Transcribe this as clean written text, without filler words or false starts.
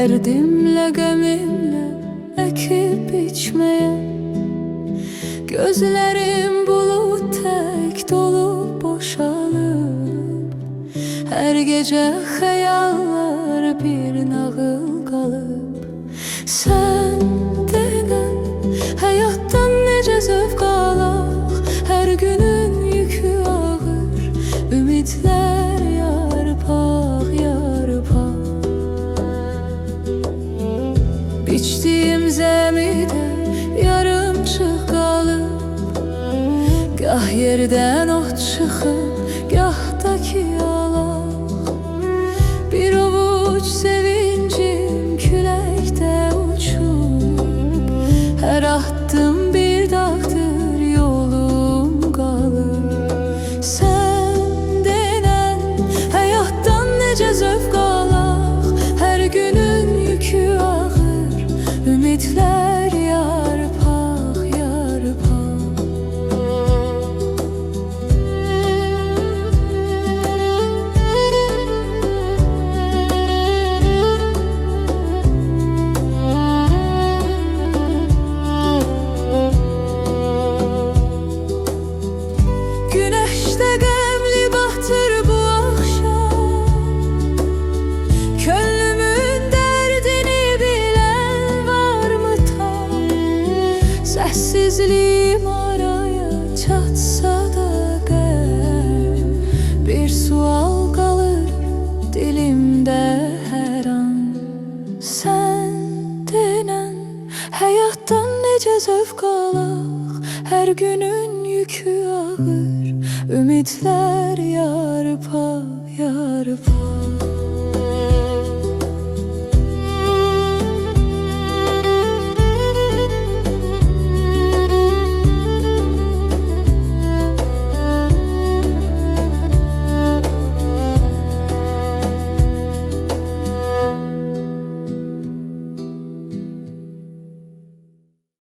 Derdimle gemimle ekip biçmeye, gözlerim bulut tek dolup boşalıp, her gece hayallar bir nağıl kalıp. Sen denen hayattan nece zövq alaq, her günün yükü ağır, ümitler yarpaq yarpaq. Biçdiyim zəmidə yarımçıq qalıb, gah yerdən ot çıxıb, gah da ki alaq. Bir ovuc sevincim küləkdə uçub, hər atdım bir dağdır yolum qalıb. Sən denən həyatdan necə zövq alaq, hər günün yükü ağır, ümitlər yarpaq yarpaq. Güneşdə qəmli batır bu axşam, könlümün dərdini bilən varmı tam? Səssizliyim araya çatsa da qəm, bir sual qalır dilimdə hər an. Sən denən həyatdan necə zövq alaq, hər günün yükü ağır, ümitlər yarpaq yarpaq.